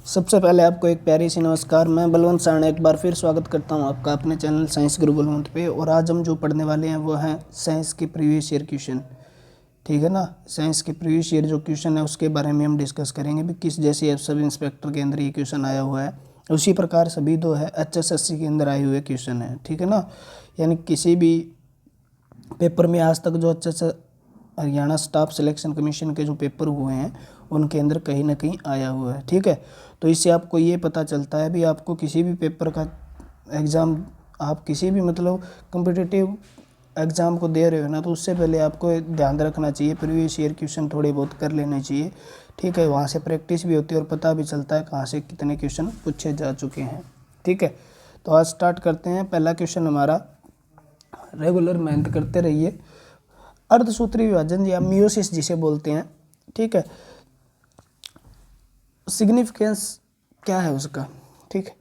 सबसे पहले आपको एक प्यारी सी नमस्कार। मैं बलवंत सारणे एक बार फिर स्वागत करता हूं आपका अपने चैनल साइंस गुरु बलवंत पे। और आज हम जो पढ़ने वाले हैं वो हैं साइंस के प्रीवियस ईयर क्वेश्चन। ठीक है ना। साइंस के प्रीवियस ईयर जो क्वेश्चन है उसके बारे में हम डिस्कस करेंगे भी किस जैसे सब इंस्पेक्टर के अंदर ये क्वेश्चन आया हुआ है उसी प्रकार सभी दो है HSSC के अंदर आए हुए क्वेश्चन है। ठीक है ना। यानी किसी भी पेपर में आज तक जो हरियाणा स्टाफ सिलेक्शन कमीशन के जो पेपर हुए हैं उनके अंदर कहीं ना कहीं आया हुआ है। ठीक है। तो इससे आपको ये पता चलता है भी आपको किसी भी पेपर का एग्ज़ाम, आप किसी भी मतलब कम्पिटिटिव एग्ज़ाम को दे रहे हो ना, तो उससे पहले आपको ध्यान रखना चाहिए प्रीवियस ईयर क्वेश्चन थोड़े बहुत कर लेने चाहिए। ठीक है। वहाँ से प्रैक्टिस भी होती है और पता भी चलता है कहाँ से कितने क्वेश्चन पूछे जा चुके हैं। ठीक है। तो आज स्टार्ट करते हैं। पहला क्वेश्चन हमारा, रेगुलर मेहनत करते रहिए। अर्धसूत्री विभाजन या मियोसिस जिसे बोलते हैं। ठीक है। सिग्निफिकेंस क्या है उसका। ठीक है।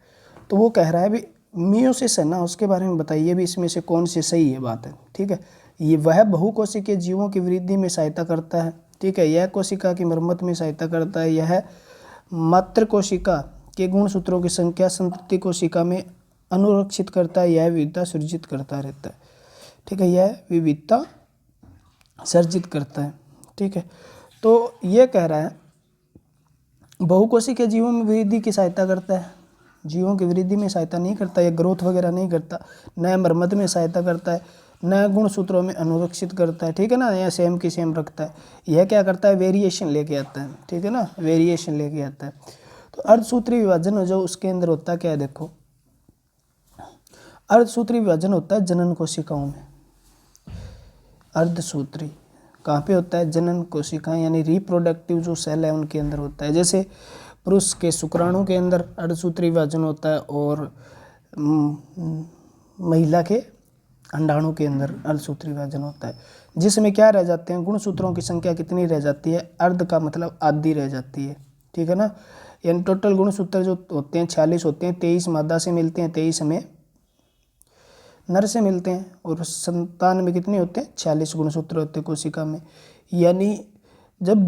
तो वो कह रहा है भी मियोसिस है ना, उसके बारे में बताइए भी इसमें से कौन सी सही है बात है। ठीक है। ये वह बहुकोशिकीय जीवों की वृद्धि में सहायता करता है। ठीक है। यह कोशिका की मरम्मत में सहायता करता है। यह मातृ कोशिका के गुणसूत्रों की संख्या संतति कोशिका में अनुरक्षित करता है। यह विविधता सृजित करता रहता है। ठीक है। यह विविधता सर्जित करता है। ठीक है। तो ये कह रहा है बहुकोशिकीय जीवों में वृद्धि की सहायता करता है। जीवों की वृद्धि में सहायता नहीं करता, यह ग्रोथ वगैरह नहीं करता। न मरम्मत में सहायता करता है, न गुणसूत्रों में अनुरक्षित करता है। ठीक है ना। यह सेम की सेम रखता है। यह क्या करता है, वेरिएशन लेके आता है। ठीक है ना, वेरिएशन लेके आता है। तो अर्धसूत्री विभाजन जो उसके अंदर होता है क्या है, देखो अर्धसूत्री विभाजन होता है जनन कोशिकाओं में। अर्धसूत्री कहाँ पे होता है, जनन कोशिकाएं यानी रिप्रोडक्टिव जो सेल है उनके अंदर होता है। जैसे पुरुष के शुक्राणु के अंदर अर्धसूत्री विभाजन होता है और महिला के अंडाणु के अंदर अर्धसूत्री विभाजन होता है, जिसमें क्या रह जाते हैं, गुणसूत्रों की संख्या कितनी रह जाती है, अर्ध का मतलब आधी रह जाती है। ठीक है ना। यानी टोटल गुणसूत्र जो होते हैं 46 होते हैं, 23 मादा से मिलते हैं, 23 हमें नर से मिलते हैं। और संतान में कितने होते हैं, 46 गुणसूत्र होते हैं कोशिका में। यानी जब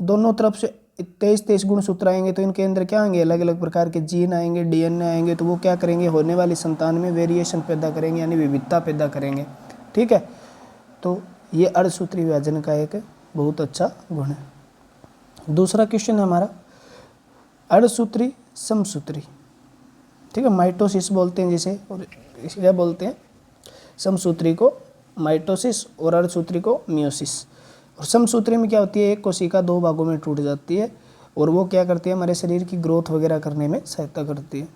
दोनों तरफ से 23 गुणसूत्र आएंगे तो इनके अंदर क्या आएंगे, अलग अलग प्रकार के जीन आएंगे, DNA आएंगे। तो वो क्या करेंगे, होने वाली संतान में वेरिएशन पैदा करेंगे यानी विविधता पैदा करेंगे। ठीक है। तो ये अर्धसूत्री विभाजन का एक बहुत अच्छा गुण है। दूसरा क्वेश्चन है हमारा अर्धसूत्री समसूत्री। ठीक है। माइटोसिस बोलते हैं जिसे, और क्या बोलते हैं, समसूत्री को माइटोसिस और अर्धसूत्री को मियोसिस। और समसूत्री में क्या होती है, एक कोशिका दो भागों में टूट जाती है और वो क्या करती है, हमारे शरीर की ग्रोथ वगैरह करने में सहायता करती है।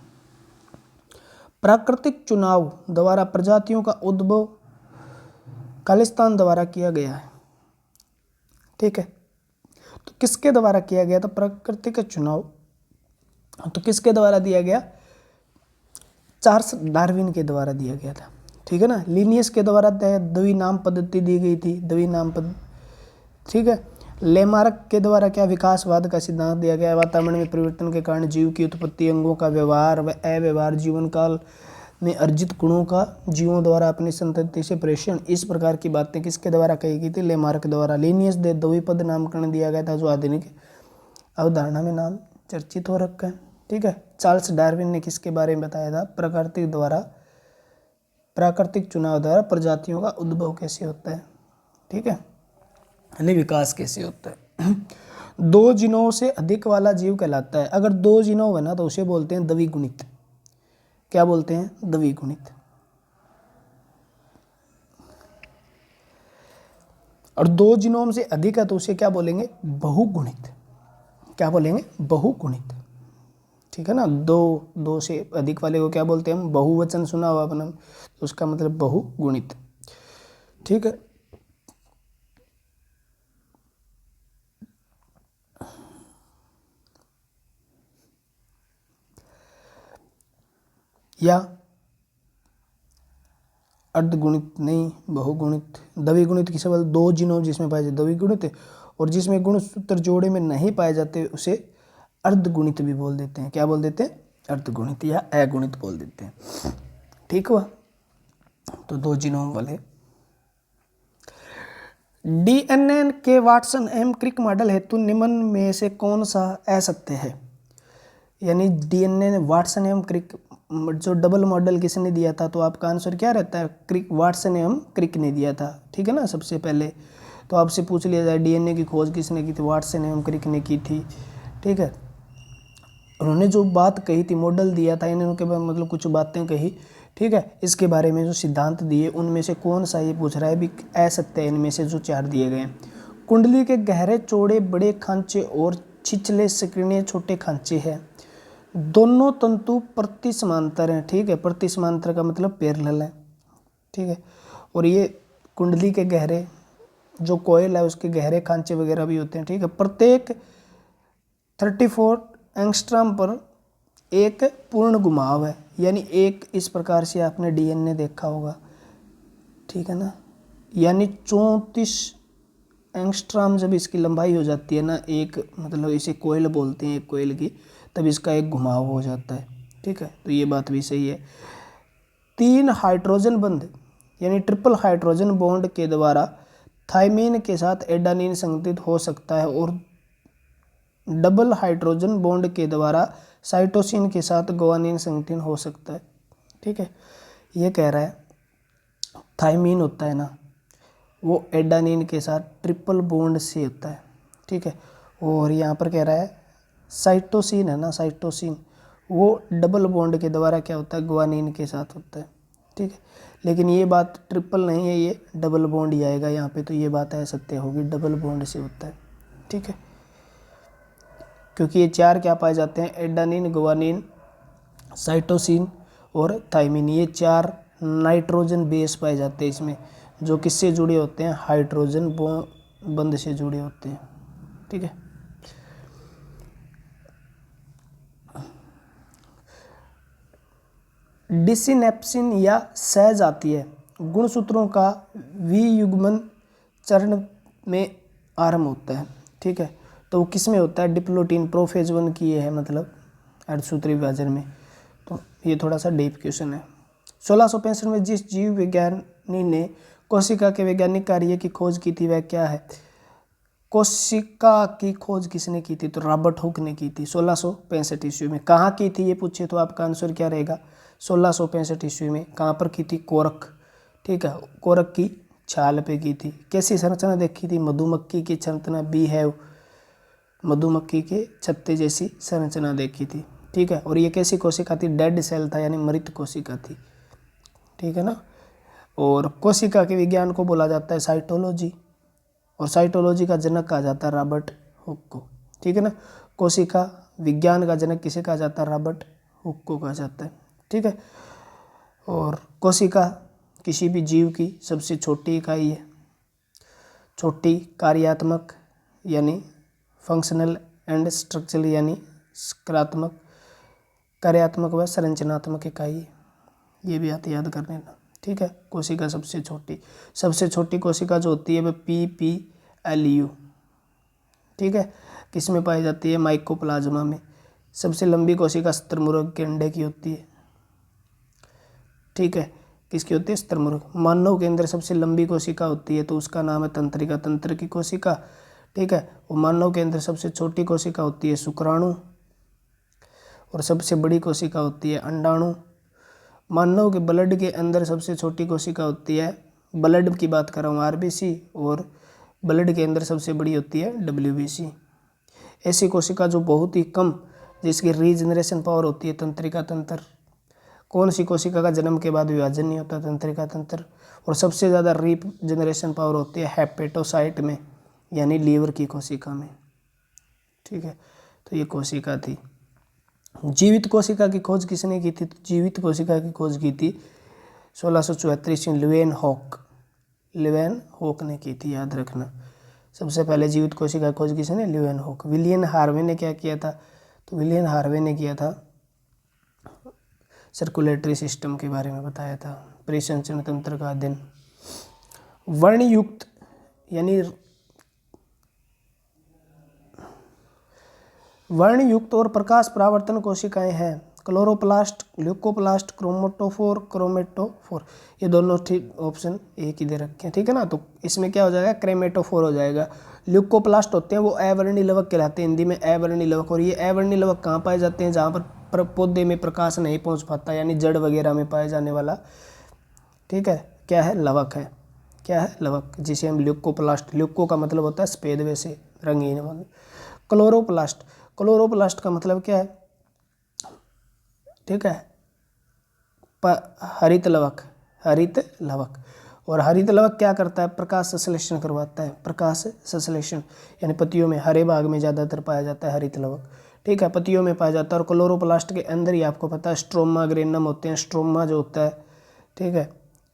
प्राकृतिक चुनाव द्वारा प्रजातियों का उद्भव खालिस्तान द्वारा किया गया है। ठीक है। तो किसके द्वारा किया गया, तो प्राकृतिक चुनाव तो किसके द्वारा दिया गया, चार्ल्स डार्विन के द्वारा दिया गया था। ठीक है ना। लिनियस के द्वारा द्विनाम नाम पद्धति दी गई थी, द्विनाम पद्धति। ठीक है। लेमार्क के द्वारा क्या, विकासवाद का सिद्धांत दिया गया। वातावरण में परिवर्तन के कारण जीव की उत्पत्ति, अंगों का व्यवहार व अव्यवहार, जीवन काल में अर्जित गुणों का जीवों द्वारा अपनी संतति से प्रेषण, इस प्रकार की बातें किसके द्वारा कही गई थी, लेमार्क द्वारा। लिनियस दे द्विपद नामकरण दिया गया था जो आधुनिक अवधारणा में नाम चर्चित हो रखा है। ठीक है। चार्ल्स डार्विन ने किसके बारे में बताया था, प्राकृतिक चुनाव द्वारा प्रजातियों का उद्भव कैसे होता है। ठीक है। यानी विकास कैसे होता है। दो जीनों से अधिक वाला जीव कहलाता है। अगर दो जीनों है ना तो उसे बोलते हैं द्विगुणित। क्या बोलते हैं, द्विगुणित। और दो जीनोम से अधिक है तो उसे क्या बोलेंगे, बहुगुणित। क्या बोलेंगे, बहुगुणित। ठीक है ना। दो से अधिक वाले को क्या बोलते हैं हम, बहुवचन सुना हुआ अपना, तो उसका मतलब बहुगुणित। ठीक है। या अर्धगुणित नहीं, बहुगुणित। द्विगुणित की केवल दो जीनोम जिसमें पाए जाते द्विगुणित, और जिसमें गुणसूत्र जोड़े में नहीं पाए जाते उसे अर्धगुणित भी बोल देते हैं। क्या बोल देते हैं, अर्धगुणित या अगुणित बोल देते हैं। ठीक हुआ। तो दो जीनोम वाले। DNA के वाटसन एम क्रिक मॉडल हेतु निम्न में से कौन सा असत्य है। यानी डीएनए ने वाटसन एवं क्रिक, जो डबल मॉडल किसने दिया था, तो आपका आंसर क्या रहता है, क्रिक, वाटसन एवं क्रिक ने दिया था, ठीक है ना। सबसे पहले तो आपसे पूछ लिया जाए डीएनए की खोज किसने की थी, वाटसन एवं क्रिक ने की थी, ठीक है। उन्होंने जो बात कही थी, मॉडल दिया था, इन्होंने मतलब कुछ बातें कही, ठीक है। इसके बारे में जो सिद्धांत दिए उनमें से कौन सा ये पूछ रहा है भी, असत्य है इनमें से जो 4 दिए गए हैं। कुंडली के गहरे चौड़े बड़े खांचे और छिछले संकीर्ण छोटे खांचे हैं। दोनों तंतु प्रति समांतर हैं, ठीक है। प्रति समांतर का मतलब पैरेलल है, ठीक है। और ये कुंडली के गहरे जो कोयल है उसके गहरे खांचे वगैरह भी होते हैं, ठीक है। प्रत्येक 34 एंगस्ट्रॉम पर एक पूर्ण घुमाव है, यानी एक, इस प्रकार से आपने डीएनए देखा होगा, ठीक है ना। यानी 34 एंगस्ट्रॉम जब इसकी लंबाई हो जाती है ना, एक मतलब इसे कोयल बोलते हैं एक कोयल की, तब इसका एक घुमाव हो जाता है, ठीक है। तो ये बात भी सही है। 3 हाइड्रोजन बंध यानी ट्रिपल हाइड्रोजन बॉन्ड के द्वारा थायमीन के साथ एडेनिन संगठित हो सकता है और डबल हाइड्रोजन बॉन्ड के द्वारा साइटोसिन के साथ ग्वानिन संगठन हो सकता है, ठीक है। ये कह रहा है थायमीन होता है ना, वो एडेनिन के साथ ट्रिपल बॉन्ड से होता है, ठीक है। और यहाँ पर कह रहा है साइटोसिन है ना, साइटोसिन वो डबल बॉन्ड के द्वारा क्या होता है, ग्वानिन के साथ होता है, ठीक है। लेकिन ये बात ट्रिपल नहीं है, ये डबल बॉन्ड ही आएगा यहाँ पे, तो ये बात है सत्य होगी, डबल बॉन्ड से होता है, ठीक है। क्योंकि ये 4 क्या पाए जाते हैं, एडेनिन, ग्वानिन, साइटोसिन और थायमीन, ये 4 नाइट्रोजन बेस पाए जाते हैं इसमें, जो किससे जुड़े होते हैं, हाइड्रोजन बंध से जुड़े होते हैं, ठीक है। डिसिनेप्सिन या सहज आती है, गुणसूत्रों का वियुग्मन चरण में आरंभ होता है, ठीक है। तो वो किस में होता है, डिप्लोटीन प्रोफेज 1 की ये है, मतलब अर्धसूत्री विभाजन में। तो ये थोड़ा सा डीप क्वेश्चन है। 1665 में जिस जीव विज्ञानी ने कोशिका के वैज्ञानिक कार्य की खोज की थी वह क्या है, कोशिका की खोज किसने की थी, तो रॉबर्ट हुक ने की थी 1665 ईस्वी में। कहाँ की थी ये पूछे तो आपका आंसर क्या रहेगा, 1665 ईस्वी में। कहाँ पर की थी, कोरक, ठीक है। कोरक की छाल पे की थी। कैसी संरचना देखी थी, मधुमक्खी की संरचना, बी हैव, मधुमक्खी के छत्ते जैसी संरचना देखी थी, ठीक है। और ये कैसी कोशिका थी, डेड सेल था, यानी मृत कोशिका थी, ठीक है ना। और कोशिका के विज्ञान को बोला जाता है साइटोलॉजी, और साइटोलॉजी का जनक कहा जाता है रॉबर्ट हुक को, ठीक है ना। कोशिका विज्ञान का जनक किसे कहा जाता है, रॉबर्ट हुक को कहा जाता है, ठीक है। और कोशिका किसी भी जीव की सबसे छोटी इकाई है, छोटी कार्यात्मक यानी फंक्शनल एंड स्ट्रक्चरल यानी सकारात्मक, कार्यात्मक व संरचनात्मक इकाई, ये भी आप याद कर लेना, ठीक है। कोशिका सबसे छोटी कोशिका जो होती है वह PPLU, ठीक है, किस में पाई जाती है, माइकोप्लाज्मा में। सबसे लंबी कोशिका शुतुरमुर्ग के अंडे की होती है, ठीक है। किसकी होती है, शुतुरमुर्ग। मानव के अंदर सबसे लंबी कोशिका होती है तो उसका नाम है तंत्रिका, तंत्र की कोशिका, ठीक है। और मानव के अंदर सबसे छोटी कोशिका होती है शुक्राणु, और सबसे बड़ी कोशिका होती है अंडाणु। मानव के ब्लड के अंदर सबसे छोटी कोशिका होती है, ब्लड की बात कर रहा हूँ, RBC, और ब्लड के अंदर सबसे बड़ी होती है WBC। ऐसी कोशिका जो बहुत ही कम, जिसकी रीजनरेशन पावर होती है, तंत्रिका तंत्र। कौन सी कोशिका का जन्म के बाद विभाजन नहीं होता, तंत्रिका तंत्र। और सबसे ज़्यादा रीजनरेशन पावर होती है हेपेटोसाइट में, यानी लीवर की कोशिका में, ठीक है। तो ये कोशिका थी। जीवित कोशिका की खोज किसने की थी, तो जीवित कोशिका की खोज की थी 1674 में ल्यूवेनहॉक ने की थी, याद रखना। सबसे पहले जीवित कोशिका की खोज किसने, ल्यूवेनहॉक। विलियम हार्वे ने क्या किया था, तो विलियम हार्वे ने किया था सर्कुलेटरी सिस्टम के बारे में बताया था, परिसंचरण तंत्र का अध्ययन। वर्णयुक्त यानी वर्णयुक्त और प्रकाश परावर्तन कोशिकाएं हैं। क्लोरोप्लास्ट, ल्यूकोप्लास्ट, क्रोमेटोफोर, ये दोनों ठीक ऑप्शन एक ही दे रखे हैं, ठीक है ना। तो इसमें क्या हो जाएगा, क्रेमेटोफोर हो जाएगा। ल्यूकोप्लास्ट होते हैं वो अवर्णी लवक कहलाते हैं, हिंदी में अवर्णी लवक। और ये अवर्णी लवक कहाँ पाए जाते हैं, जहाँ पर पौधे में प्रकाश नहीं पहुँच पाता, यानी जड़ वगैरह में पाया जाने वाला, ठीक है, क्या है, लवक है। क्या है, लवक, जिसे हम ल्यूकोप्लास्ट, ल्यूको का मतलब होता है सफेद, वैसे रंगीन वाले। क्लोरोप्लास्ट, क्लोरोप्लास्ट का मतलब क्या है, ठीक है, हरित लवक, हरित लवक। और हरित लवक क्या करता है, प्रकाश संश्लेषण करवाता है, प्रकाश संश्लेषण, यानी पत्तियों में हरे भाग में ज़्यादातर पाया जाता है हरित लवक, ठीक है, पत्तियों में पाया जाता है। और क्लोरोप्लास्ट के अंदर ही आपको पता है स्ट्रोमा ग्रेनम होते हैं, स्ट्रोमा जो होता है, ठीक है,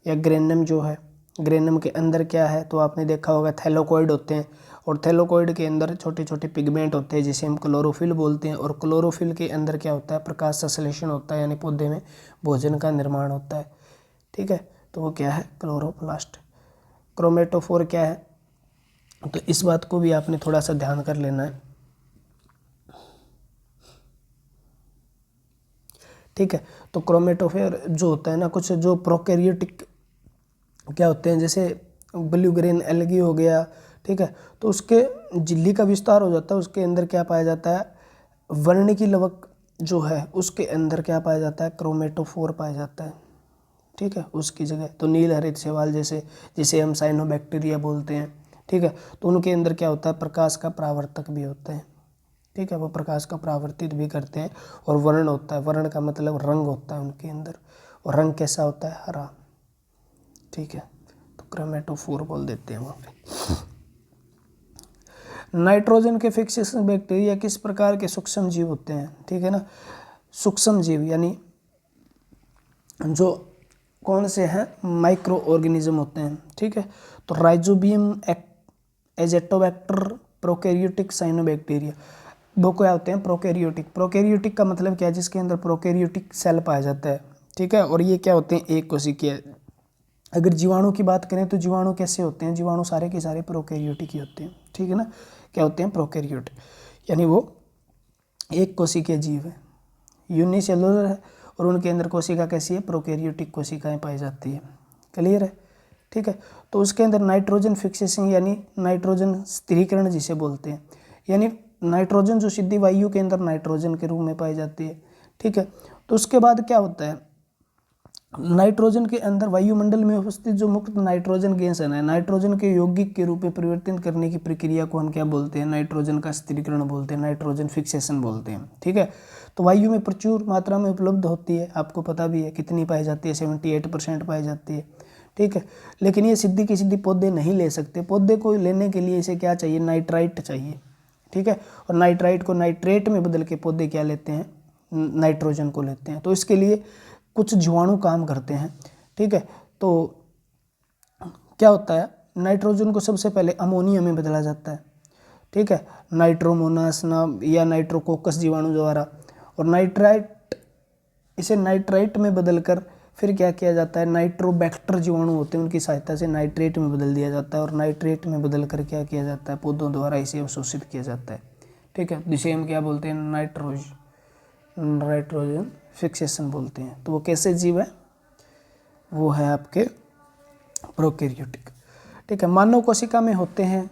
या ग्रेनम जो है, ग्रेनम के अंदर क्या है, तो आपने देखा होगा थैलोकॉइड होते हैं, और थैलोकॉइड के अंदर छोटे छोटे पिगमेंट होते हैं जिसे हम क्लोरोफिल बोलते हैं। और क्लोरोफिल के अंदर क्या होता है, प्रकाश संश्लेषण होता है, यानी पौधे में भोजन का निर्माण होता है, ठीक है। तो वो क्या है, क्लोरोप्लास्ट। क्रोमेटोफोर क्या है, तो इस बात को भी आपने थोड़ा सा ध्यान कर लेना है, ठीक है। तो क्रोमेटोफोर जो होता है ना, कुछ जो प्रोकैरियोटिक क्या होते हैं, जैसे ब्लू ग्रीन एल्गी हो गया, ठीक है, तो उसके झिल्ली का विस्तार हो जाता है, उसके अंदर क्या पाया जाता है, वर्णिकी लवक जो है उसके अंदर क्या पाया जाता है, क्रोमेटोफोर पाया जाता है, ठीक है, उसकी जगह। तो नील हरित शैवाल जैसे, जिसे हम साइनोबैक्टीरिया बोलते हैं, ठीक है, तो उनके अंदर क्या होता है, प्रकाश का परावर्तक भी होता है, ठीक है, वो प्रकाश का परावर्तित भी करते हैं। और वर्ण होता है, वर्ण का मतलब रंग होता है उनके अंदर, और रंग कैसा होता है, हरा, ठीक है। तो क्रोमेटोफोर बोल देते हैं वहाँ पे। नाइट्रोजन के फिक्सेशन बैक्टीरिया किस प्रकार के सूक्ष्म जीव होते हैं, ठीक है ना। सूक्ष्म जीव यानी जो कौन से हैं, माइक्रो ऑर्गेनिज्म होते हैं, ठीक है। तो राइजोबियम, एजेटोबैक्टर, प्रोकैरियोटिक, साइनोबैक्टीरिया, वो क्या होते हैं, प्रोकैरियोटिक। प्रोकैरियोटिक का मतलब क्या है, जिसके अंदर प्रोकैरियोटिक सेल पाया जाता है, ठीक है। और ये क्या होते हैं, एक कोशिकीय। अगर जीवाणु की बात करें तो जीवाणु कैसे होते हैं, जीवाणु सारे के सारे प्रोकैरियोटिक ही होते हैं, ठीक है ना। क्या होते हैं, प्रोकैरियोटिक, यानी वो एक कोशिकीय जीव है, यूनिसेलुलर है, और उनके अंदर कोशिका कैसी है, प्रोकैरियोटिक कोशिकाएं पाई जाती है। क्लियर है, ठीक है। तो उसके अंदर नाइट्रोजन फिक्सेशन यानी नाइट्रोजन स्थिरीकरण जिसे बोलते हैं, यानी नाइट्रोजन जो सिद्धि वायु के अंदर नाइट्रोजन के रूप में पाई जाती है, ठीक है। तो उसके बाद क्या होता है, नाइट्रोजन के अंदर वायुमंडल में उपस्थित जो मुक्त नाइट्रोजन गैस है, नाइट्रोजन के यौगिक के रूप में परिवर्तित करने की प्रक्रिया को हम क्या बोलते हैं, नाइट्रोजन का स्थिरीकरण बोलते हैं, नाइट्रोजन फिक्सेशन बोलते हैं, ठीक है। तो वायु में प्रचुर मात्रा में उपलब्ध होती है, आपको पता भी है कितनी पाई जाती है, 78% पाई जाती है, ठीक है। लेकिन ये सीधी की सीधी पौधे नहीं ले सकते, पौधे को लेने के लिए इसे क्या चाहिए, नाइट्राइट चाहिए, ठीक है। और नाइट्राइट को नाइट्रेट में बदल के पौधे क्या लेते हैं, नाइट्रोजन को लेते हैं। तो इसके लिए कुछ जीवाणु काम करते हैं, ठीक है। तो क्या होता है, नाइट्रोजन को सबसे पहले अमोनिया में बदला जाता है, ठीक है, नाइट्रोमोनास नाम या नाइट्रोकोकस जीवाणु द्वारा। और नाइट्राइट, इसे नाइट्राइट में बदलकर फिर क्या किया जाता है, नाइट्रोबैक्टर जीवाणु होते हैं उनकी सहायता से नाइट्रेट में बदल दिया जाता है, और नाइट्रेट में बदल कर क्या किया जाता है, पौधों द्वारा इसे अवशोषित किया जाता है, ठीक है, जिसे हम क्या बोलते हैं, नाइट्रोजन फिक्सेशन बोलते हैं। तो वो कैसे जीव है, वो है आपके प्रोकैरियोटिक, ठीक है। मानव कोशिका में होते हैं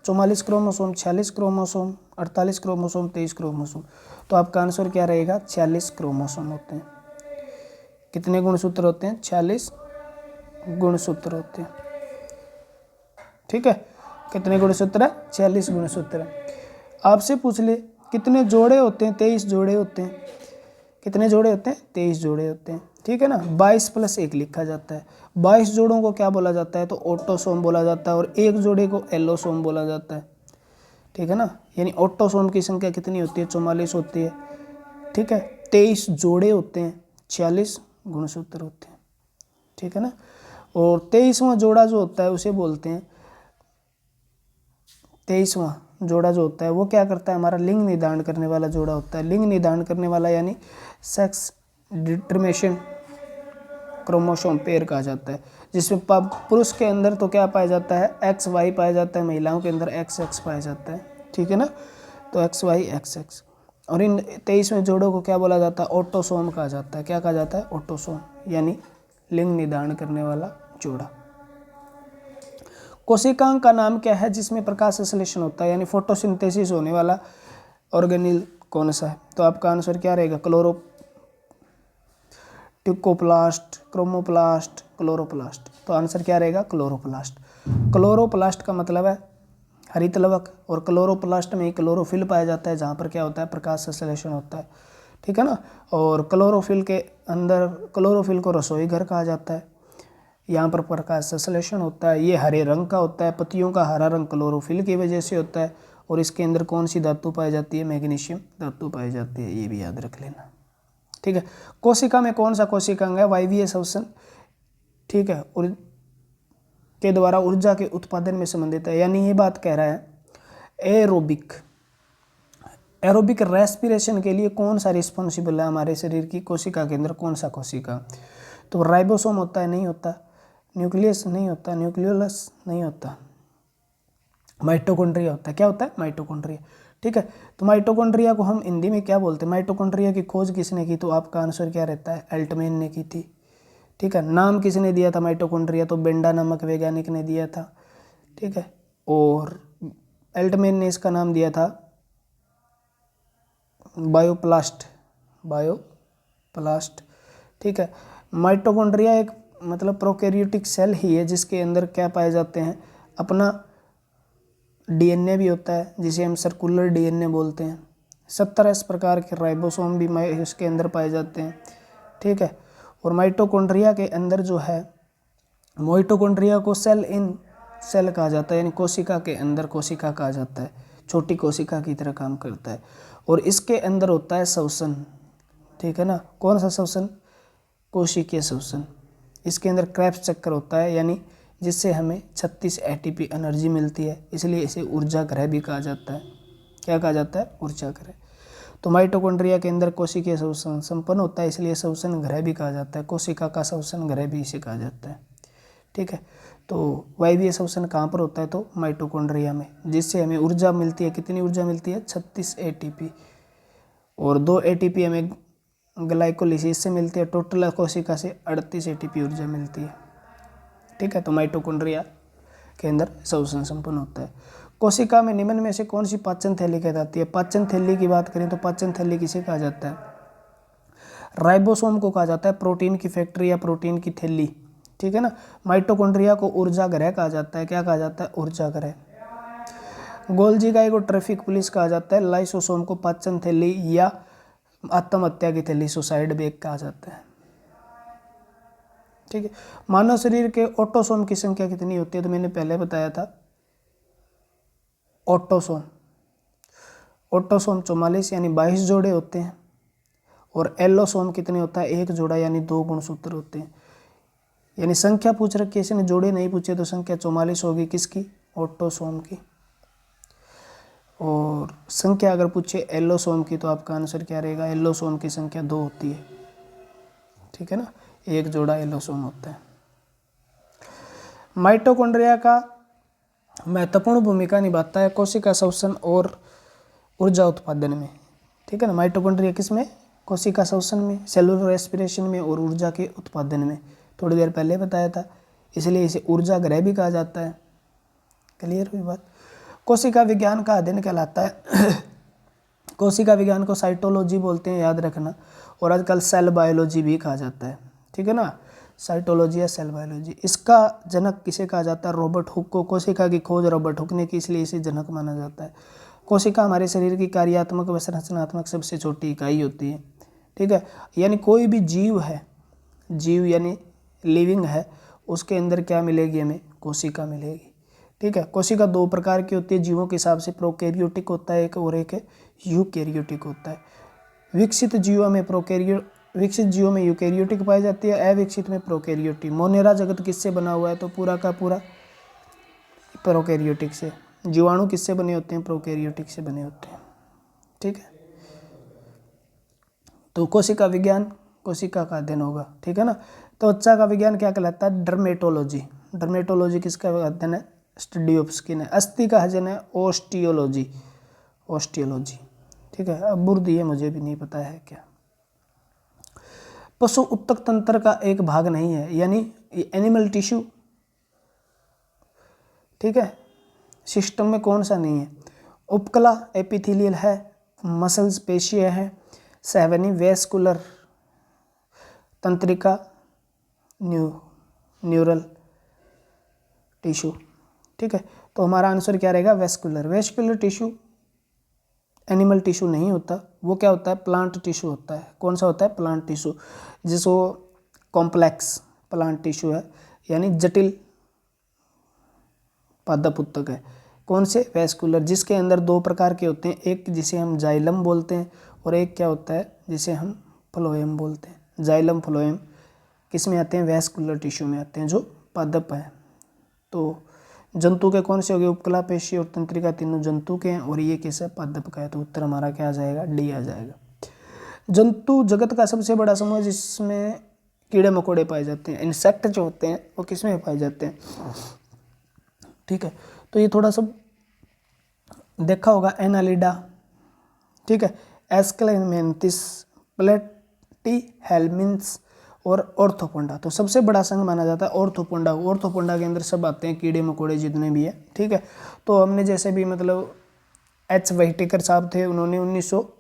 44 क्रोमोसोम, 46 क्रोमोसोम, 48 क्रोमोसोम, 23 क्रोमोसोम। तो आपका आंसर क्या रहेगा, 46 क्रोमोसोम होते हैं। कितने गुणसूत्र होते हैं, 46 गुणसूत्र होते हैं, ठीक है। कितने गुणसूत्र है, 46 गुणसूत्र है। आपसे पूछ ले कितने जोड़े होते हैं, 23 जोड़े होते हैं। कितने जोड़े होते हैं, 23 जोड़े होते हैं, ठीक है ना। 22 + 1 लिखा जाता है। 22 जोड़ों को क्या बोला जाता है, तो ऑटोसोम बोला जाता है, और एक जोड़े को एलोसोम बोला जाता है, ठीक है ना। यानी ऑटोसोम की संख्या कितनी होती है, 44 होती है, ठीक है। 23 जोड़े होते हैं, 46 गुणसूत्र होते हैं, ठीक है ना। और 23वां जोड़ा जो होता है उसे बोलते हैं, 23वां जोड़ा जो होता है वो क्या करता है, हमारा लिंग निर्धारण करने वाला जोड़ा होता है। लिंग निर्धारण करने वाला यानी सेक्स डिटरमिनेशन क्रोमोसोम पेयर कहा जाता है, जिसमें पुरुष के अंदर तो क्या पाया जाता है, XY पाया जाता है, महिलाओं के अंदर XX पाया जाता है, ठीक है ना। तो XY XX, और इन 23वें जोड़ों को क्या बोला जाता है? ऑटोसोम कहा जाता है। क्या कहा जाता है? ऑटोसोम, यानी लिंग निर्धारण करने वाला जोड़ा। कोशिकांग का नाम क्या है जिसमें प्रकाश संश्लेषण होता है, यानी फोटोसिंथेसिस होने वाला ऑर्गेनिल कौन सा है? तो आपका आंसर क्या रहेगा? ट्यूकोप्लास्ट, क्रोमोप्लास्ट, क्लोरोप्लास्ट। तो आंसर क्या रहेगा? क्लोरोप्लास्ट। क्लोरोप्लास्ट का मतलब है हरित लवक, और क्लोरोप्लास्ट में ही क्लोरोफिल पाया जाता है, जहाँ पर क्या होता है? प्रकाश संश्लेषण होता है। ठीक है ना। और क्लोरोफिल के अंदर, क्लोरोफिल को रसोई घर कहा जाता है, यहाँ पर प्रकाश संश्लेषण होता है। ये हरे रंग का होता है, पत्तियों का हरा रंग क्लोरोफिल की वजह से होता है। और इसके अंदर कौन सी धातु पाई जाती है? मैग्नीशियम धातु पाई जाती है, ये भी याद रख लेना। ठीक है। कोशिका में कौन सा कोशिकांग है? वायवीय श्वसन, ठीक है, और के द्वारा ऊर्जा के उत्पादन में संबंधित है, यानी ये बात कह रहा है एरोबिक रेस्पिरेशन के लिए कौन सा रिस्पॉन्सिबल है हमारे शरीर की कोशिका के अंदर? कौन सा कोशिका? तो राइबोसोम होता है? नहीं होता। न्यूक्लियस नहीं होता। न्यूक्लियोलस नहीं होता। माइटोकॉन्ड्रिया होता है। क्या होता है? माइटोकॉन्ड्रिया। ठीक है। तो माइटोकॉन्ड्रिया को हम हिंदी में क्या बोलते हैं? माइटोकॉन्ड्रिया की खोज किसने की? तो आपका आंसर क्या रहता है? एल्टमैन ने की थी। ठीक है। नाम किसने दिया था माइटोकॉन्ड्रिया? तो बेंडा नामक वैज्ञानिक ने दिया था। ठीक है। और एल्टमैन ने इसका नाम दिया था बायोप्लास्ट। ठीक है। माइटोकॉन्ड्रिया एक मतलब प्रोकैरियोटिक सेल ही है जिसके अंदर क्या पाए जाते हैं? अपना डीएनए भी होता है, जिसे हम सर्कुलर डीएनए बोलते हैं। 70 प्रकार के राइबोसोम भी इसके अंदर पाए जाते हैं। ठीक है। और माइटोकॉन्ड्रिया के अंदर जो है, माइटोकॉन्ड्रिया को सेल इन सेल कहा जाता है, यानी कोशिका के अंदर कोशिका कहा जाता है, छोटी कोशिका की तरह काम करता है। और इसके अंदर होता है श्वसन। ठीक है ना। कौन सा श्वसन? कोशिकीय श्वसन। इसके अंदर क्रेब्स चक्र होता है, यानी जिससे हमें 36 एटीपी एनर्जी मिलती है, इसलिए इसे ऊर्जा गृह भी कहा जाता है। क्या कहा जाता है? ऊर्जा गृह। तो माइटोकॉन्ड्रिया के अंदर कोशिकीय श्वसन संपन्न होता है, इसलिए श्वसन गृह भी कहा जाता है। कोशिका का श्वसन गृह भी इसे कहा जाता है। ठीक है। तो वायवीय श्वसन कहाँ पर होता है? तो माइटोकॉन्ड्रिया में, जिससे हमें ऊर्जा मिलती है। कितनी ऊर्जा मिलती है? 36 एटीपी। और 2 एटीपी हमें ग्लाइकोलिसिस से मिलती है। टोटल कोशिका से 38 एटीपी ऊर्जा मिलती है। ठीक है। तो माइटोकॉन्ड्रिया के अंदर श्वसन संपन्न होता है। कोशिका में निम्न में से कौन सी पाचन थैली कहलाती है? पाचन थैली की बात करें तो पाचन थैली किसे कहा जाता है? राइबोसोम को कहा जाता है प्रोटीन की फैक्ट्री या प्रोटीन की थैली। ठीक है ना। माइटोकॉन्ड्रिया को ऊर्जा गृह कहा जाता है। क्या कहा जाता है? ऊर्जा गृह। गोल्जी गाय को ट्रैफिक पुलिस कहा जाता है। लाइसोसोम को पाचन थैली या आत्महत्या की थैली, सुसाइड बैग कहा जाता है। ठीक है। मानव शरीर के ऑटोसोम की संख्या कितनी होती है? तो मैंने पहले बताया था ऑटोसोम 44 यानी 22 जोड़े होते हैं। और एलोसोम कितने होता है? 1 जोड़ा, यानी 2 गुणसूत्र होते हैं। यानी संख्या पूछ रखी है, इसने जोड़े नहीं पूछे, तो संख्या 44 होगी किसकी? ऑटोसोम की। और संख्या अगर पूछे एलोसोम की तो आपका आंसर क्या रहेगा? एलोसोम की संख्या 2 होती है। ठीक है ना। 1 जोड़ा एलोसोम होता है। माइटोकॉन्ड्रिया का महत्वपूर्ण भूमिका निभाता है कोशिका श्वसन और ऊर्जा उत्पादन में। ठीक है ना। माइटोकॉन्ड्रिया किस में? कोशिका श्वसन में, सेलुलर रेस्पिरेशन में और ऊर्जा के उत्पादन में। थोड़ी देर पहले बताया था, इसलिए इसे ऊर्जा गृह भी कहा जाता है। क्लियर हुई बात? कोशिका विज्ञान का अध्ययन कहलाता है कोशिका विज्ञान को साइटोलॉजी बोलते हैं, याद रखना। और आजकल सेल बायोलॉजी भी कहा जाता है। ठीक है ना। साइटोलॉजी या सेल बायोलॉजी। इसका जनक किसे कहा जाता है? रॉबर्ट हुक को। कोशिका की खोज रॉबर्ट हुक ने की, इसलिए इसे जनक माना जाता है। कोशिका हमारे शरीर की कार्यात्मक व संरचनात्मक सबसे छोटी इकाई होती है। ठीक है। यानी कोई भी जीव है, जीव यानी लिविंग है, उसके अंदर क्या मिलेगी? हमें कोशिका मिलेगी। ठीक है। कोशिका 2 प्रकार की होती है जीवों के हिसाब से। प्रोकैरियोटिक होता है एक, और एक यूकैरियोटिक होता है। विकसित जीवों में यूकैरियोटिक पाई जाती है, अविकसित में प्रोकैरियोटिक। मोनेरा जगत किससे बना हुआ है? तो पूरा का पूरा प्रोकैरियोटिक से। जीवाणु किससे बने होते हैं? प्रोकैरियोटिक से बने होते हैं। ठीक है। तो कोशिका विज्ञान, कोशिका का अध्ययन होगा। ठीक है ना। त्वचा का विज्ञान क्या कहलाता है? डर्मेटोलॉजी। डर्मेटोलॉजी किसका अध्ययन है? स्टडी ऑफ स्किन है। अस्थि का अध्ययन है ओस्टियोलॉजी। ठीक है। अब बुर्द ये मुझे भी नहीं पता है क्या। पशु उत्तक तंत्र का एक भाग नहीं है, यानी एनिमल टिश्यू, ठीक है, सिस्टम में कौन सा नहीं है। उपकला एपिथेलियल है, मसल्स पेशीय है, सेवनी वेस्कुलर, तंत्रिका न्यूरल टिश्यू, ठीक है। तो हमारा आंसर क्या रहेगा, vascular. Vascular tissue animal tissue नहीं होता, वो क्या होता है, प्लांट टिश्यू होता है। कौन सा होता है, प्लांट टिश्यू, जिसको कॉम्प्लेक्स प्लांट टिश्यू है, यानी जटिल पादप उत्तक है। कौन से, वेस्कुलर, जिसके अंदर दो प्रकार के होते हैं, एक जिसे हम जाइलम बोलते हैं और एक क्या होता है जिसे हम फ्लोएम बोलते हैं। जाइलम फ्लोएम किस में आते हैं, वेस्कुलर टिश्यू में आते हैं, जो पादप है। तो जंतु के कौन से हो गए, उपकला, पेशी और तंत्रिका, तीनों जंतु के हैं और ये किस है, पादप का है। तो उत्तर हमारा क्या आ जाएगा, डी आ जाएगा। जंतु जगत का सबसे बड़ा समूह जिसमें कीड़े मकोड़े पाए जाते हैं, इंसेक्ट जो होते हैं वो किस में पाए जाते हैं, ठीक है। तो ये थोड़ा सा देखा होगा, एनालिडा, ठीक है, एस्क्लेमेंथिस, प्लेटीहेल्मिन्थस और ऑर्थोपोडा। तो सबसे बड़ा संघ माना जाता है ऑर्थोपोडा। ऑर्थोपोडा के अंदर सब आते हैं, कीड़े मकोड़े जितने भी है, ठीक है। तो हमने जैसे भी मतलब एच व्हाइटेकर साहब थे, उन्होंने 1900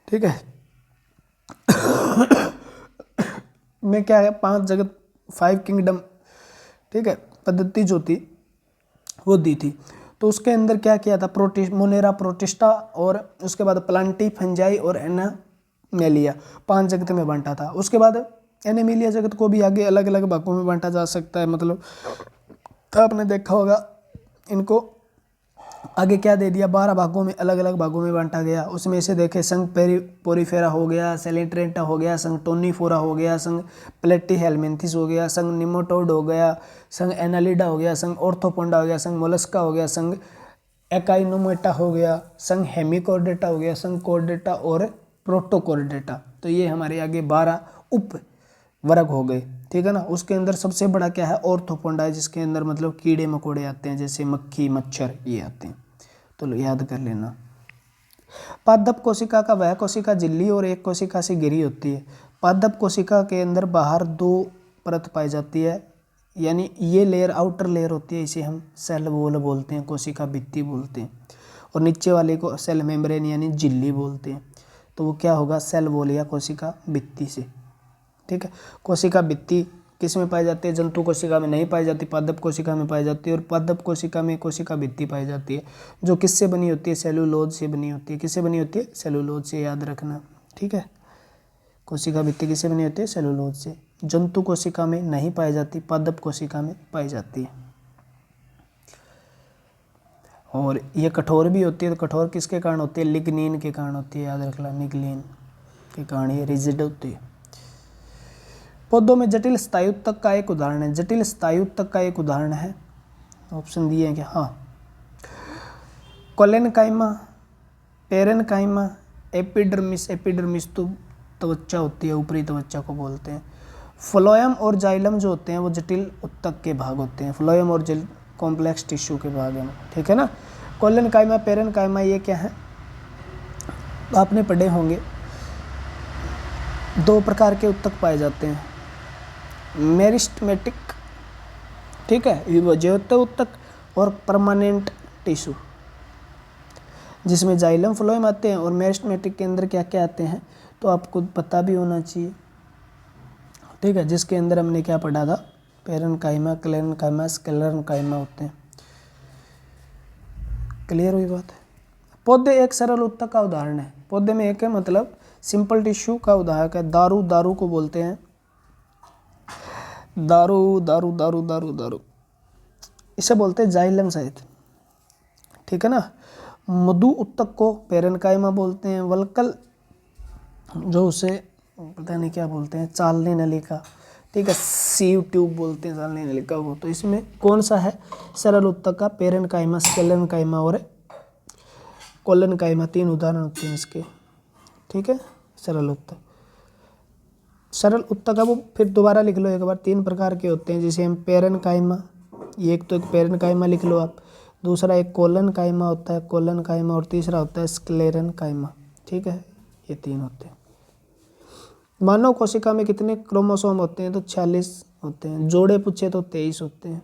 ठीक है में क्या है, 5 जगत 5 किंगडम, ठीक है, पद्धति जो थी वो दी थी। तो उसके अंदर क्या किया था, मोनेरा प्रोटिस्टा और उसके बाद प्लांटी फंजाई और एनामेलिया 5 जगत में बांटा था। उसके बाद एनामेलिया जगत को भी आगे अलग अलग भागों में बांटा जा सकता है। मतलब आपने देखा होगा इनको आगे क्या दे दिया, 12 भागों में, अलग अलग भागों में बांटा गया। उसमें से देखे संघ पोरीफेरा हो गया, सेलेंट्रेंटा हो गया, संघ टोनीफोरा हो गया, संघ प्लेटीहेल्मिन्थिस हो गया, संघ निमोटोड हो गया, संघ एनालिडा हो गया, संघ ऑर्थोपोडा हो गया, संघ मोलस्का हो गया, संघ एकाइनोमेटा हो गया, संघ हेमिकोर्डेटा हो गया, संघ कोर्डेटा और प्रोटोकोर्डेटा। तो ये हमारे आगे 12 उप वर्ग हो गए, ठीक है ना। उसके अंदर सबसे बड़ा क्या है, ऑर्थोपोडा है, जिसके अंदर मतलब कीड़े मकोड़े आते हैं, जैसे मक्खी मच्छर ये आते हैं। तो याद कर लेना। पादप कोशिका का वह कोशिका झिल्ली और एक कोशिका से घिरी होती है। पादप कोशिका के अंदर बाहर 2 परत पाई जाती है, यानी ये लेयर आउटर लेयर होती है, इसे हम सेल वॉल बोलते हैं, कोशिका भित्ति बोलते हैं, और नीचे वाले को सेल मेम्ब्रेन यानी झिल्ली बोलते हैं। तो वो क्या होगा, सेल वॉल या कोशिका भित्ति से, ठीक है। कोशिका भित्ति किस में पाई जाती है, जंतु कोशिका में नहीं पाई जाती, पादप कोशिका में पाई जाती है। और पादप कोशिका में कोशिका भित्ति पाई जाती है, जो किससे बनी होती है, सेलुलोज से बनी होती है। किससे बनी होती है, सेलुलोज से, याद रखना, ठीक है। कोशिका भित्ति किससे बनी होती है, सेलुलोज से। जंतु कोशिका में नहीं पाई जाती, पादप कोशिका में पाई जाती है। और ये कठोर भी होती है। तो कठोर किसके कारण होती है, लिग्निन के कारण होती है, याद रखना, लिग्निन के कारण ये रिजिड होती है। पौधों में जटिल स्थायुत्तक का एक उदाहरण है, जटिल स्थायुत्तक का एक उदाहरण है, ऑप्शन दिए हैं क्या, हाँ, कोलेनकाइमा, पेरेनकाइमा, एपिडर्मिस। एपिडर्मिस तो त्वचा होती है, ऊपरी त्वचा को बोलते हैं। फ्लोएम और जाइलम जो होते हैं वो जटिल उत्तक के भाग होते हैं। फ्लोएम और कॉम्प्लेक्स टिश्यू के भाग हैं, ठीक है ना। कोलेनकाइमा, पेरेनकाइमा ये क्या है, आपने पढ़े होंगे। 2 प्रकार के उत्तक पाए जाते हैं, मेरिस्टेमेटिक, ठीक है, विभज्योत उत्तक, और परमानेंट टिश्यू, जिसमें जाइलम फ्लोएम आते हैं। और मेरिस्टेमेटिक के अंदर क्या क्या आते हैं, तो आपको पता भी होना चाहिए, ठीक है, जिसके अंदर हमने क्या पढ़ा था, पेरेनकाइमा, क्लेरेनकाइमा, स्क्लेरेनकाइमा होते हैं। क्लियर हुई बात है। पौधे एक सरल उत्तक का उदाहरण है। पौधे में एक है मतलब सिंपल टिश्यू का उदाहरण है। दारू, दारू को बोलते हैं दारू, दारू दारू दारू दारू, इसे बोलते हैं जाइलम शायद, ठीक है ना। मधु उत्तक को पेरेनकाइमा बोलते हैं। वल्कल जो उसे पता नहीं क्या बोलते हैं, चालनी नलिका, ठीक है, सीव ट्यूब बोलते हैं चालनी नलिका को। तो इसमें कौन सा है सरल उत्तक का, पेरेनकाइमा, स्क्लेरेनकाइमा और कोलेनकाइमा, 3 उदाहरण होते हैं इसके, ठीक है, सरल उत्तक। सरल ऊतक है वो फिर दोबारा लिख लो एक बार, 3 प्रकार के होते हैं, जैसे हम पेरेन्काइमा, ये एक तो एक पेरेन्काइमा लिख लो आप, दूसरा एक कोलेनकाइमा होता है, कोलेनकाइमा, और तीसरा होता है स्क्लेरेनकाइमा। ठीक है, ये 3 होते हैं। मानव कोशिका में कितने क्रोमोसोम होते हैं? तो 46 होते हैं। जोड़े पूछे तो 23 होते हैं।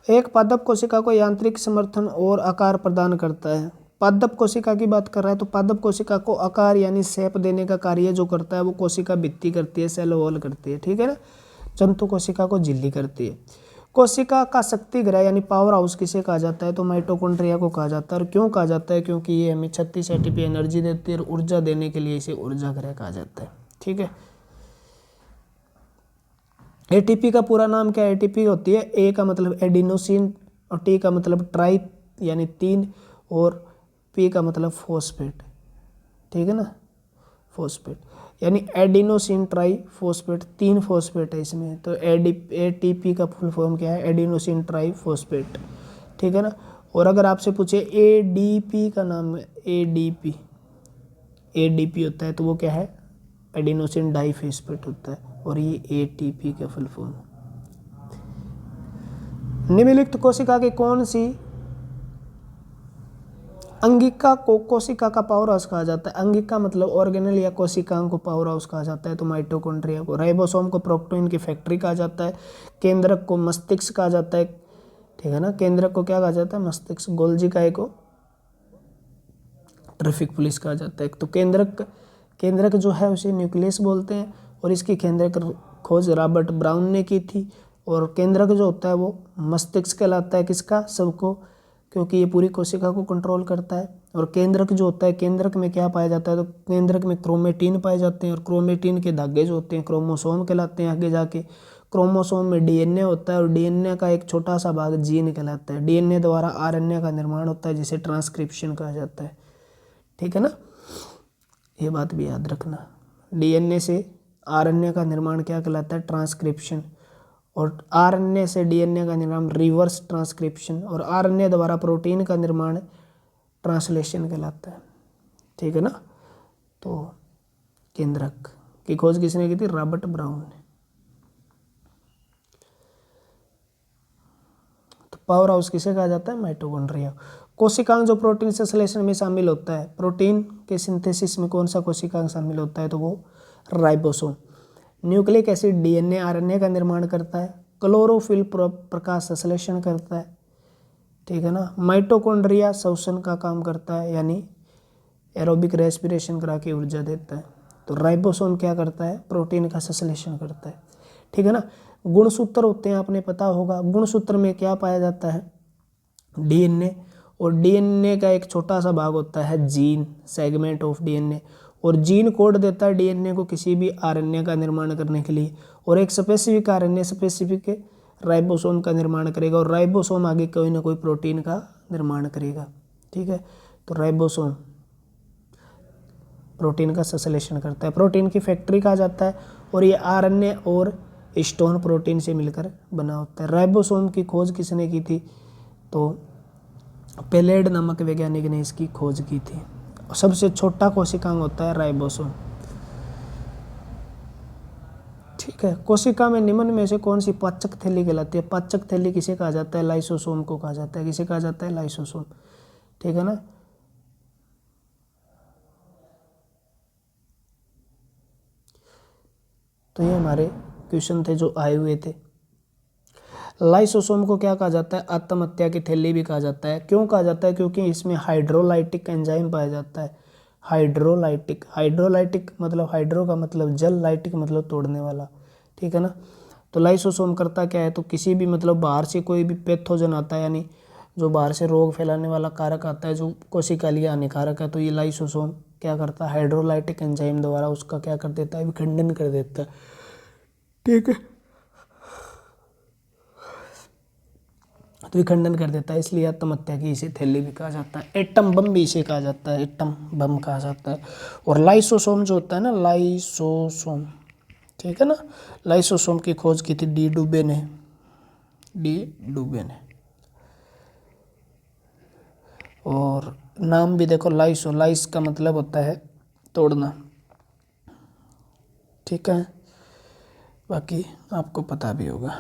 एक पादप कोशिका को यांत्रिक समर्थन और आकार प्रदान करता है। पादप कोशिका की बात कर रहा है तो पादप कोशिका को आकार यानी शेप देने का कार्य जो करता है वो कोशिका भित्ति करती है, सेल वॉल करती है। ठीक है ना। जंतु कोशिका को झिल्ली करती है। कोशिका का शक्ति गृह यानी पावर हाउस किसे कहा जाता है? तो माइटोकॉन्ड्रिया को कहा जाता है। और क्यों कहा जाता है? क्योंकि ये हमें 36 एटीपी एनर्जी देती है और ऊर्जा देने के लिए इसे ऊर्जा गृह कहा जाता है। ठीक है। एटीपी का पूरा नाम क्या है? एटीपी होती है, ए का मतलब एडिनोसिन और टी का मतलब ट्राई यानी 3 और पी का मतलब फॉस्फेट। ठीक है ना, फॉस्फेट यानी एडिनोसिन ट्राई फॉस्फेट, 3 फॉस्फेट है इसमें। तो एटीपी का फुल फॉर्म क्या है? Adenosine try phosphate. ठीक है ना। और अगर आपसे पूछे एडीपी का नाम, एडीपी होता है तो वो क्या है? एडिनोसिन डाइफॉस्फेट होता है। और ये एटीपी का फुल फॉर्म। निम्नलिखित कोशिका की कौन सी अंगिका को कोशिका का पावर हाउस कहा जाता है? अंगिका मतलब ऑर्गेनेल या कोशिकाओं को पावर हाउस कहा जाता है तो माइटोकॉन्ड्रिया को। राइबोसोम को प्रोटीन की फैक्ट्री कहा जाता है। केंद्रक को मस्तिष्क कहा जाता है। ठीक है ना। केंद्रक को क्या कहा जाता है? मस्तिष्क। गोल्जी काय को ट्रैफिक पुलिस कहा जाता है। तो केंद्रक जो है उसे न्यूक्लियस बोलते हैं और इसकी केंद्रक खोज रॉबर्ट ब्राउन ने की थी। और केंद्रक जो होता है वो मस्तिष्क कहलाता है। किसका? सबको, क्योंकि ये पूरी कोशिका को कंट्रोल करता है। और केंद्रक जो होता है, केंद्रक में क्या पाया जाता है? तो केंद्रक में क्रोमेटिन पाए जाते हैं और क्रोमेटिन के धागे जो होते हैं क्रोमोसोम कहलाते हैं। आगे जाके क्रोमोसोम में डीएनए होता है और डीएनए का एक छोटा सा भाग जीन कहलाता है। डीएनए द्वारा आरएनए का निर्माण होता है जिसे ट्रांसक्रिप्शन कहा जाता है। ठीक है ना, ये बात भी याद रखना। डीएनए से आरएनए का निर्माण क्या कहलाता है? ट्रांसक्रिप्शन। और आरएनए से डीएनए का निर्माण रिवर्स ट्रांसक्रिप्शन। और आरएनए द्वारा प्रोटीन का निर्माण ट्रांसलेशन कहलाता है। ठीक है ना। तो केंद्रक की खोज किसने की थी? रॉबर्ट ब्राउन ने। तो पावर हाउस किसे कहा जाता है? माइटोकॉन्ड्रिया। कोशिकांग जो प्रोटीन संश्लेषण में शामिल होता है, प्रोटीन के सिंथेसिस में कौन सा कोशिकांग शामिल होता है? तो वो ribosome. Nucleic acid DNA RNA का निर्माण करता है। क्लोरोफिल प्रकाश संश्लेषण करता है। ठीक है ना। माइटोकॉन्ड्रिया श्वसन का काम करता है यानी एरोबिक रेस्पिरेशन करा के ऊर्जा देता है। तो राइबोसोम क्या करता है? प्रोटीन का संश्लेषण करता है। ठीक है ना। गुणसूत्र होते हैं, आपने पता होगा। गुणसूत्र में क्या पाया जाता है? डीएनए। और डीएनए का एक छोटा सा भाग होता है जीन, सेगमेंट ऑफ डीएनए। और जीन कोड देता है डीएनए को किसी भी आरएनए का निर्माण करने के लिए। और एक स्पेसिफिक आरएनए स्पेसिफिक राइबोसोम का निर्माण करेगा और राइबोसोम आगे कोई ना कोई प्रोटीन का निर्माण करेगा। ठीक है। तो राइबोसोम प्रोटीन का संश्लेषण करता है, प्रोटीन की फैक्ट्री कहा जाता है। और ये आरएनए और स्टोन प्रोटीन से मिलकर बना होता है। राइबोसोम की खोज किसने की थी? तो पेलेड नामक वैज्ञानिक ने इसकी खोज की थी। सबसे छोटा कोशिकांग होता है राइबोसोम। ठीक है। कोशिका में निम्न में से कौन सी पाचक थैली कहलाती है? पाचक थैली किसे कहा जाता है? लाइसोसोम को कहा जाता है। किसे कहा जाता है? लाइसोसोम। ठीक है ना। तो ये हमारे क्वेश्चन थे जो आए हुए थे। लाइसोसोम को क्या कहा जाता है? आत्महत्या की थैली भी कहा जाता है। क्यों कहा जाता है? क्योंकि इसमें हाइड्रोलाइटिक एंजाइम पाया जाता है। हाइड्रोलाइटिक मतलब हाइड्रो का मतलब जल, लाइटिक मतलब तोड़ने वाला। ठीक है ना। तो लाइसोसोम करता क्या है? तो किसी भी मतलब बाहर से कोई भी पैथोजन आता है यानी जो बाहर से रोग फैलाने वाला कारक आता है जो कोशिका लिए हानिकारक है, तो ये लाइसोसोम क्या करता है? हाइड्रोलाइटिक एंजाइम द्वारा उसका क्या कर देता है? विखंडन कर देता है। ठीक है। तो विखंडन कर देता है, इसलिए आत्महत्या की इसे थैली भी कहा जाता है। एटम बम भी इसे कहा जाता है, एटम बम कहा जाता है। और लाइसोसोम जो होता है ना, लाइसोसोम, ठीक है ना, लाइसोसोम की खोज की थी डी डुबे ने। और नाम भी देखो, लाइस का मतलब होता है तोड़ना। ठीक है, बाकी आपको पता भी होगा।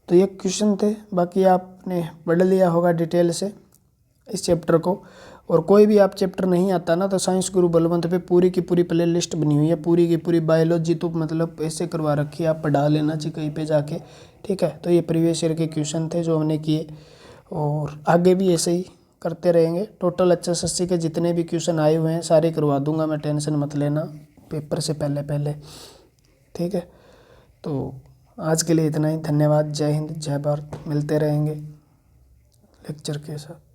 तो ये क्वेश्चन थे, बाकी आपने पढ़ लिया होगा डिटेल से इस चैप्टर को। और कोई भी आप चैप्टर नहीं आता ना, तो साइंस गुरु बलवंत पे पूरी की पूरी प्ले लिस्ट बनी हुई है, पूरी की पूरी बायोलॉजी तो मतलब ऐसे करवा रखी है, आप पढ़ा लेना चाहिए कहीं पे जाके। ठीक है, तो ये प्रीवियस ईयर के क्वेश्चन थे जो हमने किए, और आगे भी ऐसे ही करते रहेंगे। टोटल HSSC के जितने भी क्वेश्चन आए हुए हैं सारे करवा दूंगा मैं, टेंशन मत लेना पेपर से पहले पहले। ठीक है, तो आज के लिए इतना ही। धन्यवाद। जय हिंद, जय भारत। मिलते रहेंगे लेक्चर के साथ।